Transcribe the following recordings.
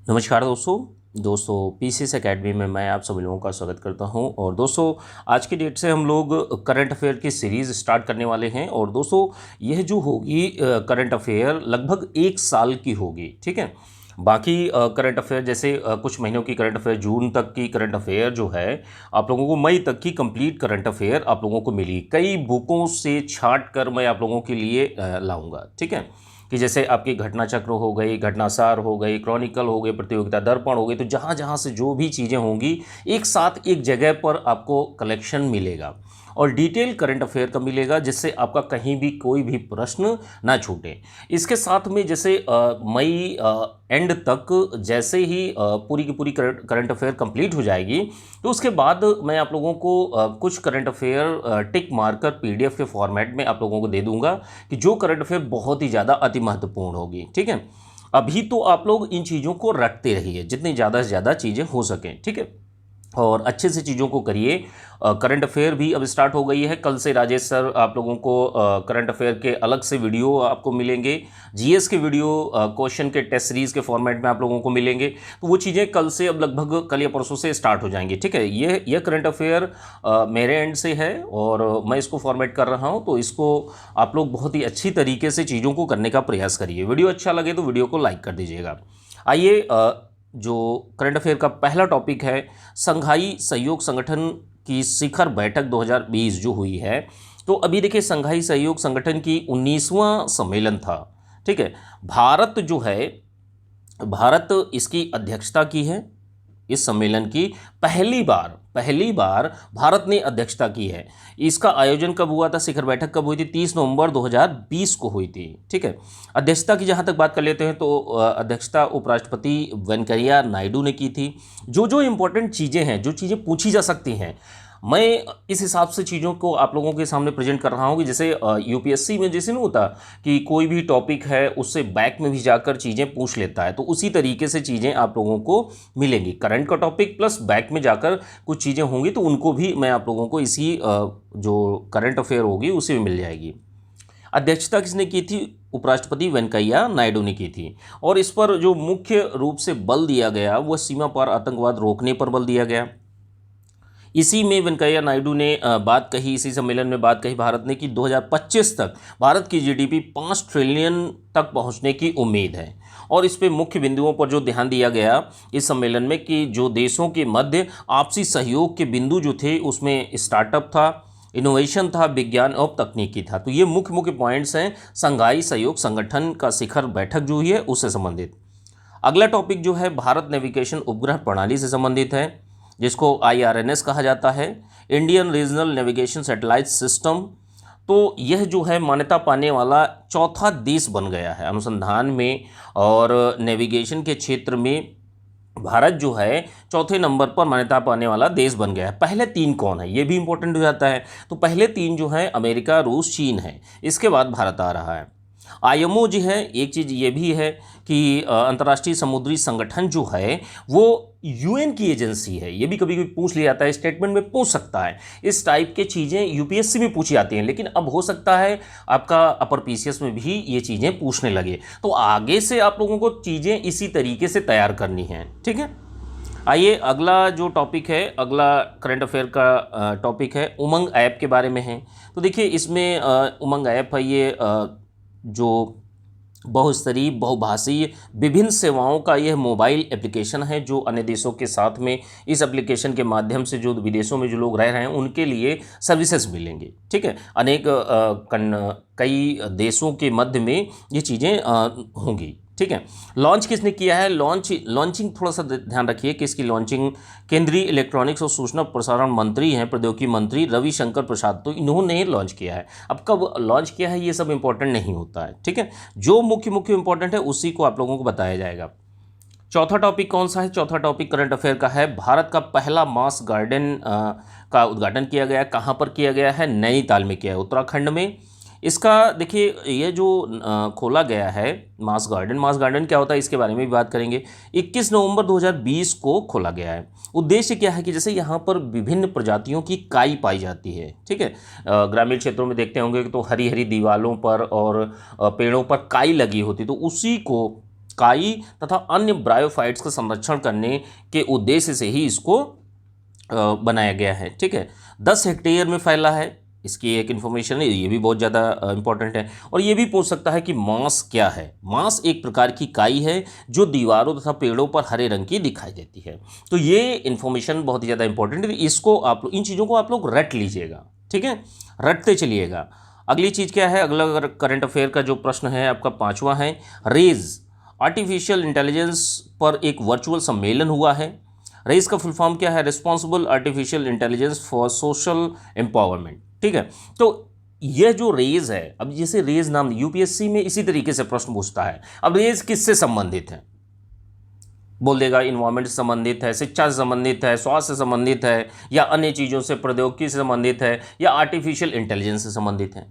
नमस्कार दोस्तों PCS academy में मैं आप सभी लोगों का स्वागत करता हूं। और दोस्तों आज की डेट से हम लोग करंट अफेयर की सीरीज़ स्टार्ट करने वाले हैं। और दोस्तों यह जो होगी करंट अफेयर लगभग 1 साल की होगी, ठीक है। बाकी करंट अफेयर जैसे कुछ महीनों की करंट अफेयर, जून तक की करंट अफेयर जो है आप लोगों को मई तक की कंप्लीट करंट अफेयर आप लोगों को मिली, कई बुकों से छांट कर मैं आप लोगों के लिए लाऊंगा, ठीक है। कि जैसे आपकी घटना चक्र हो गई, घटनासार हो गई, क्रॉनिकल हो गए, प्रतियोगिता दर्पण हो गई, तो जहाँ जहाँ से जो भी चीज़ें होंगी एक साथ एक जगह पर आपको कलेक्शन मिलेगा और डिटेल करंट अफेयर का मिलेगा, जिससे आपका कहीं भी कोई भी प्रश्न ना छूटे। इसके साथ में जैसे मई एंड तक जैसे ही पूरी की पूरी करंट अफेयर कंप्लीट हो जाएगी, तो उसके बाद मैं आप लोगों को कुछ करंट अफेयर टिक मारकर पीडीएफ के फॉर्मेट में आप लोगों को दे दूंगा कि जो करंट अफेयर बहुत ही ज़्यादा अति महत्वपूर्ण होगी, ठीक है। अभी तो आप लोग इन चीज़ों को रखते रहिए जितनी ज़्यादा से ज़्यादा चीज़ें हो सकें, ठीक है, और अच्छे से चीज़ों को करिए। करंट अफेयर भी अब स्टार्ट हो गई है। कल से राजेश सर आप लोगों को करंट अफेयर के अलग से वीडियो आपको मिलेंगे, जीएस के वीडियो क्वेश्चन के टेस्ट सीरीज़ के फॉर्मेट में आप लोगों को मिलेंगे। तो वो चीज़ें कल से अब लगभग कल या परसों से स्टार्ट हो जाएंगी, ठीक है। ये करंट अफेयर मेरे एंड से है और मैं इसको फॉर्मेट कर रहा हूँ, तो इसको आप लोग बहुत ही अच्छी तरीके से चीज़ों को करने का प्रयास करिए। वीडियो अच्छा लगे तो वीडियो को लाइक कर दीजिएगा। आइए जो करंट अफेयर का पहला टॉपिक है, संघाई सहयोग संगठन की शिखर बैठक 2020 जो हुई है। तो अभी देखिए संघाई सहयोग संगठन की 19वां सम्मेलन था, ठीक है। भारत इसकी अध्यक्षता की है। इस सम्मेलन की पहली बार भारत ने अध्यक्षता की है। इसका आयोजन कब हुआ था, शिखर बैठक कब हुई थी? 30 नवंबर 2020 को हुई थी, ठीक है। अध्यक्षता की जहाँ तक बात कर लेते हैं तो अध्यक्षता उपराष्ट्रपति वेंकैया नायडू ने की थी। जो जो इम्पोर्टेंट चीज़ें हैं, जो चीज़ें पूछी जा सकती हैं, मैं इस हिसाब से चीज़ों को आप लोगों के सामने प्रेजेंट कर रहा हूँ कि जैसे यूपीएससी में जैसे नहीं होता कि कोई भी टॉपिक है उससे बैक में भी जाकर चीज़ें पूछ लेता है, तो उसी तरीके से चीज़ें आप लोगों को मिलेंगी। करंट का टॉपिक प्लस बैक में जाकर कुछ चीज़ें होंगी, तो उनको भी मैं आप लोगों को इसी जो करंट अफेयर होगी उसी में मिल जाएगी। अध्यक्षता किसने की थी? उपराष्ट्रपति वेंकैया नायडू ने की थी। और इस पर जो मुख्य रूप से बल दिया गया वह सीमा पार आतंकवाद रोकने पर बल दिया गया। इसी में वेंकैया नायडू ने बात कही, इसी सम्मेलन में बात कही भारत ने कि 2025 तक भारत की जीडीपी 5 ट्रिलियन तक पहुंचने की उम्मीद है। और इस पे मुख्य बिंदुओं पर जो ध्यान दिया गया इस सम्मेलन में कि जो देशों के मध्य आपसी सहयोग के बिंदु जो थे उसमें स्टार्टअप था, इनोवेशन था, विज्ञान और तकनीकी था। तो ये मुख्य मुख्य पॉइंट्स हैं संघाई सहयोग संगठन का शिखर बैठक जो हुई है उससे संबंधित। अगला टॉपिक जो है भारत नेविगेशन उपग्रह प्रणाली से संबंधित है, जिसको आईआरएनएस कहा जाता है, Indian regional navigation satellite system. तो यह जो है मान्यता पाने वाला चौथा देश बन गया है अनुसंधान में और नेविगेशन के क्षेत्र में। भारत जो है चौथे नंबर पर मान्यता पाने वाला देश बन गया है। पहले 3 कौन है ये भी इंपॉर्टेंट हो जाता है। तो पहले 3 जो है अमेरिका, रूस, चीन है, इसके बाद भारत आ रहा है। आईएमओ जो है, एक चीज़ ये भी है कि अंतर्राष्ट्रीय समुद्री संगठन जो है वो यूएन की एजेंसी है। ये भी कभी कभी पूछ लिया जाता है, स्टेटमेंट में पूछ सकता है। इस टाइप के चीज़ें यूपीएससी में पूछी जाती हैं, लेकिन अब हो सकता है आपका अपर पीसीएस में भी ये चीज़ें पूछने लगे। तो आगे से आप लोगों को चीज़ें इसी तरीके से तैयार करनी हैं, ठीक है। आइए अगला जो टॉपिक है, अगला करंट अफेयर का टॉपिक है उमंग ऐप के बारे में है। तो देखिए इसमें उमंग ऐप है, ये जो बहुस्तरीय बहुभाषीय विभिन्न सेवाओं का यह मोबाइल एप्लीकेशन है, जो अन्य देशों के साथ में इस एप्लीकेशन के माध्यम से जो विदेशों में जो लोग रह रहे हैं उनके लिए सर्विसेज मिलेंगे, ठीक है। अनेक कई देशों के मध्य में ये चीज़ें होंगी, ठीक है। लॉन्च किसने किया है? लॉन्चिंग थोड़ा सा ध्यान रखिए कि इसकी लॉन्चिंग केंद्रीय इलेक्ट्रॉनिक्स और सूचना प्रसारण मंत्री हैं, प्रौद्योगिकी मंत्री रविशंकर प्रसाद, तो इन्होंने लॉन्च किया है। अब कब लॉन्च किया है ये सब इंपॉर्टेंट नहीं होता है, ठीक है। जो मुख्य इंपॉर्टेंट है उसी को आप लोगों को बताया जाएगा। चौथा टॉपिक कौन सा है? चौथा टॉपिक करंट अफेयर का है, भारत का पहला मास गार्डन का उद्घाटन किया गया। कहाँ पर किया गया है? नैनीताल में किया है, उत्तराखंड में। इसका देखिए ये जो खोला गया है मास गार्डन क्या होता है इसके बारे में भी बात करेंगे। 21 नवंबर 2020 को खोला गया है। उद्देश्य क्या है कि जैसे यहाँ पर विभिन्न प्रजातियों की काई पाई जाती है, ठीक है। ग्रामीण क्षेत्रों में देखते होंगे कि तो हरी हरी दीवारों पर और पेड़ों पर काई लगी होती, तो उसी को काई तथा अन्य ब्रायोफाइट्स का संरक्षण करने के उद्देश्य से ही इसको बनाया गया है। ठीक है, 10 हेक्टेयर में फैला है, इसकी एक इन्फॉर्मेशन है, ये भी बहुत ज़्यादा इंपॉर्टेंट है। और ये भी पूछ सकता है कि मांस क्या है। मांस एक प्रकार की काई है जो दीवारों तथा पेड़ों पर हरे रंग की दिखाई देती है। तो ये इन्फॉर्मेशन बहुत ही ज़्यादा इंपॉर्टेंट है, इसको आप लोग, इन चीज़ों को आप लोग रट लीजिएगा। ठीक है, रटते चलिएगा। अगली चीज़ क्या है, अगला करंट अफेयर का जो प्रश्न है आपका 5वां है, रेज आर्टिफिशियल इंटेलिजेंस पर एक वर्चुअल सम्मेलन हुआ है। रेज का फुल फॉर्म क्या है, responsible artificial intelligence for social empowerment. ठीक है, तो यह जो रेज है, अब जैसे रेज नाम यूपीएससी में इसी तरीके से प्रश्न पूछता है। अब रेज किससे संबंधित है, बोल देगा इन्वायरमेंट से संबंधित है, शिक्षा से संबंधित है, स्वास्थ्य से संबंधित है, या अन्य चीज़ों से, प्रौद्योगिकी से संबंधित है, या आर्टिफिशियल इंटेलिजेंस से संबंधित है।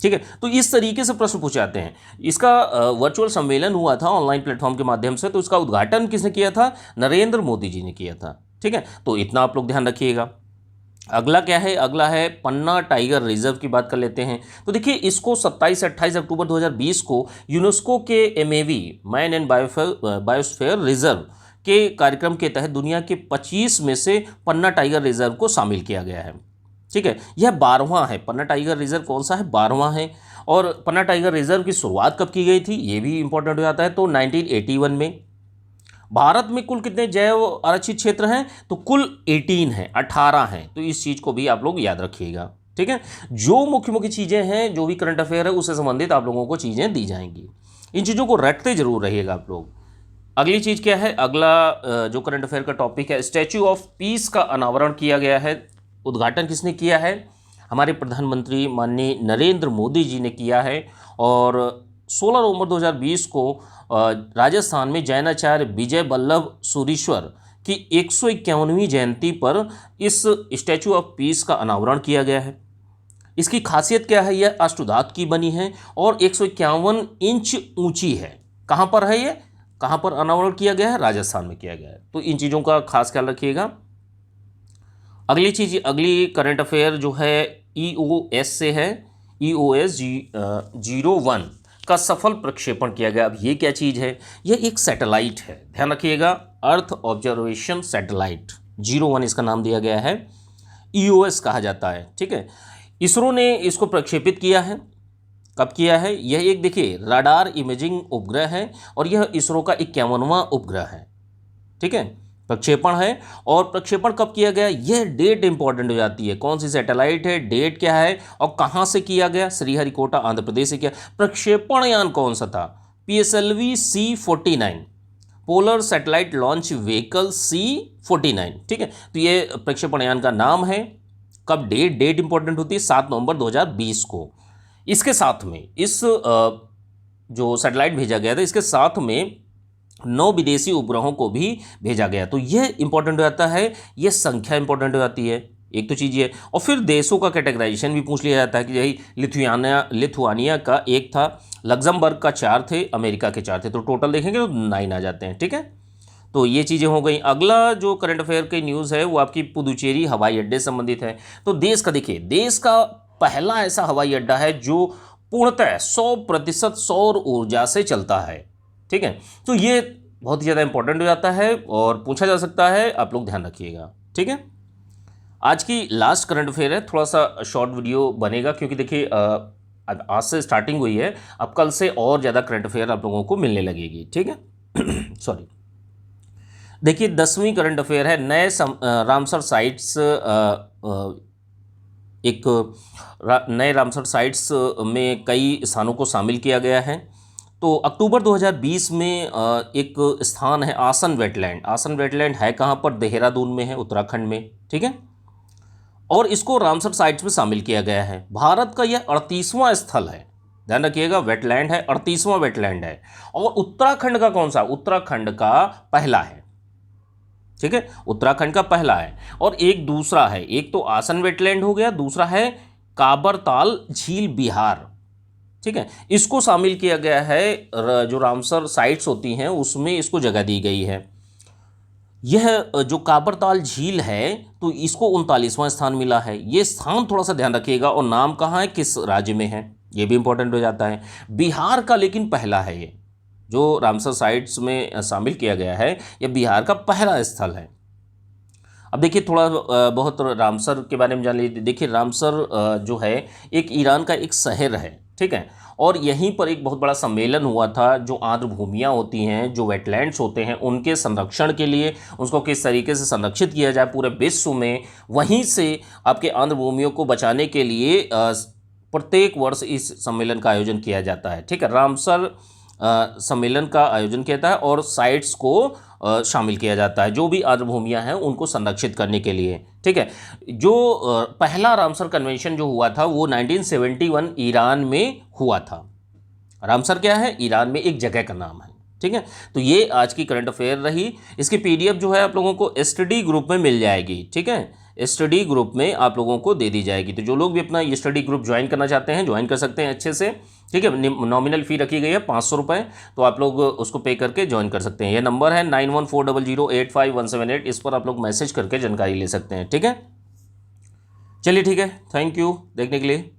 ठीक है, तो इस तरीके से प्रश्न पूछे जाते हैं। इसका वर्चुअल सम्मेलन हुआ था ऑनलाइन प्लेटफॉर्म के माध्यम से, तो इसका उद्घाटन किसने किया था, नरेंद्र मोदी जी ने किया था। ठीक है, तो इतना आप लोग ध्यान रखिएगा। अगला क्या है, अगला है पन्ना टाइगर रिजर्व की बात कर लेते हैं। तो देखिए, इसको 27 से 28 अक्टूबर 2020 को यूनेस्को के MAV man and biosphere reserve के कार्यक्रम के तहत दुनिया के 25 में से पन्ना टाइगर रिजर्व को शामिल किया गया है। ठीक है, यह 12वां है। पन्ना टाइगर रिजर्व कौन सा है, 12वां है। और पन्ना टाइगर रिजर्व की शुरुआत कब की गई थी, ये भी इंपॉर्टेंट हो जाता है, तो 1981 में। भारत में कुल कितने जैव आरक्षित क्षेत्र हैं, तो कुल 18 हैं। तो इस चीज़ को भी आप लोग याद रखिएगा। ठीक है, जो मुख्य मुख्य चीज़ें हैं, जो भी करंट अफेयर है उससे संबंधित आप लोगों को चीज़ें दी जाएंगी। इन चीज़ों को रटते जरूर रहिएगा आप लोग। अगली चीज़ क्या है, अगला जो करंट अफेयर का टॉपिक है, स्टैच्यू ऑफ पीस का अनावरण किया गया है। उद्घाटन किसने किया है, हमारे प्रधानमंत्री माननीय नरेंद्र मोदी जी ने किया है। और 16 नवंबर 2020 को राजस्थान में जैनाचार्य विजय वल्लभ सूरीश्वर की 151वीं जयंती पर इस स्टैच्यू ऑफ पीस का अनावरण किया गया है। इसकी खासियत क्या है, यह अष्टधातु की बनी है और 151 इंच ऊंची है। कहाँ पर है ये, कहाँ पर अनावरण किया गया है, राजस्थान में किया गया है। तो इन चीज़ों का खास ख्याल रखिएगा। अगली चीज़, अगली करंट अफेयर जो है EOS से है। EOS 01 का सफल प्रक्षेपण किया गया। अब ये क्या चीज़ है, यह एक सैटेलाइट है, ध्यान रखिएगा, अर्थ ऑब्जर्वेशन सैटेलाइट 01 इसका नाम दिया गया है, EOS कहा जाता है। ठीक है, इसरो ने इसको प्रक्षेपित किया है। कब किया है, यह एक देखिए राडार इमेजिंग उपग्रह है और यह इसरो का 51वां उपग्रह है। ठीक है, प्रक्षेपण है। और प्रक्षेपण कब किया गया, यह डेट इंपॉर्टेंट हो जाती है, कौन सी सैटेलाइट है, डेट क्या है और कहाँ से किया गया, श्रीहरिकोटा आंध्र प्रदेश से किया। प्रक्षेपण यान कौन सा था, PSLV C49 polar satellite launch vehicle C49। ठीक है, तो ये प्रक्षेपण यान का नाम है। कब, डेट इंपॉर्टेंट होती है 7 नवंबर 2020 को। इसके साथ में इस जो सैटेलाइट भेजा गया था, इसके साथ में 9 विदेशी उपग्रहों को भी भेजा गया। तो यह इंपॉर्टेंट हो जाता है, यह संख्या इंपॉर्टेंट हो जाती है, एक तो चीज़ ये। और फिर देशों का कैटेगराइजेशन भी पूछ लिया जाता है कि यही लिथुआनिया का 1 था, लग्जमबर्ग का 4 थे, अमेरिका के 4 थे, तो टोटल देखेंगे तो 9 आ जाते हैं। ठीक है, तो ये चीज़ें हो गई। अगला जो करंट अफेयर की न्यूज़ है वो आपकी पुदुचेरी हवाई अड्डे से संबंधित है। तो देश का देखिए, देश का पहला ऐसा हवाई अड्डा है जो पूर्णतः 100% सौर ऊर्जा से चलता है। ठीक है, तो ये बहुत ही ज़्यादा इंपॉर्टेंट हो जाता है और पूछा जा सकता है, आप लोग ध्यान रखिएगा। ठीक है, आज की लास्ट करंट अफेयर है, थोड़ा सा शॉर्ट वीडियो बनेगा क्योंकि देखिए आज से स्टार्टिंग हुई है, अब कल से और ज़्यादा करंट अफेयर आप लोगों को मिलने लगेगी। ठीक है सॉरी, देखिए 10वीं करंट अफेयर है, नए रामसर साइट्स नए रामसर साइट्स में कई स्थानों को शामिल किया गया है। तो अक्टूबर 2020 में एक स्थान है आसन वेटलैंड। आसन वेटलैंड है कहाँ पर, देहरादून में है, उत्तराखंड में। ठीक है, और इसको रामसर साइट्स में शामिल किया गया है। भारत का यह 38वां स्थल है, ध्यान रखिएगा, वेटलैंड है, 38वां वेटलैंड है। और उत्तराखंड का कौन सा, उत्तराखंड का पहला है। ठीक है, उत्तराखंड का पहला है। और एक दूसरा है, एक तो आसन वेटलैंड हो गया, दूसरा है काबरताल झील बिहार। ठीक है, इसको शामिल किया गया है, जो रामसर साइट्स होती हैं उसमें इसको जगह दी गई है। यह जो काबरताल झील है तो इसको 39वां स्थान मिला है। ये स्थान थोड़ा सा ध्यान रखिएगा, और नाम कहाँ है, किस राज्य में है, ये भी इंपॉर्टेंट हो जाता है। बिहार का लेकिन पहला है ये, जो रामसर साइट्स में शामिल किया गया है, यह बिहार का पहला स्थल है। अब देखिए थोड़ा बहुत रामसर के बारे में जान लीजिए। देखिए रामसर जो है एक ईरान का एक शहर है, ठीक है, और यहीं पर एक बहुत बड़ा सम्मेलन हुआ था। जो आर्द्र भूमियाँ होती हैं, जो वेटलैंड्स होते हैं, उनके संरक्षण के लिए उसको किस तरीके से संरक्षित किया जाए पूरे विश्व में, वहीं से आपके आर्द्र भूमियों को बचाने के लिए प्रत्येक वर्ष इस सम्मेलन का आयोजन किया जाता है, ठीक है। रामसर सम्मेलन का आयोजन किया जाता है और साइट्स को शामिल किया जाता है, जो भी आर्द्र भूमियाँ हैं उनको संरक्षित करने के लिए, ठीक है। जो पहला रामसर कन्वेंशन जो हुआ था वो 1971 ईरान में हुआ था। रामसर क्या है? ईरान में एक जगह का नाम है, ठीक है। तो ये आज की करंट अफेयर रही। इसकी पीडीएफ जो है आप लोगों को स्टडी ग्रुप में मिल जाएगी, ठीक है। स्टडी ग्रुप में आप लोगों को दे दी जाएगी। तो जो लोग भी अपना स्टडी ग्रुप ज्वाइन करना चाहते हैं ज्वाइन कर सकते हैं अच्छे से, ठीक है। नॉमिनल फ़ी रखी गई है 500 रुपये, तो आप लोग उसको पे करके ज्वाइन कर सकते हैं। ये नंबर है 9140085178, इस पर आप लोग मैसेज करके जानकारी ले सकते हैं, ठीक है। चलिए ठीक है, थैंक यू देखने के लिए।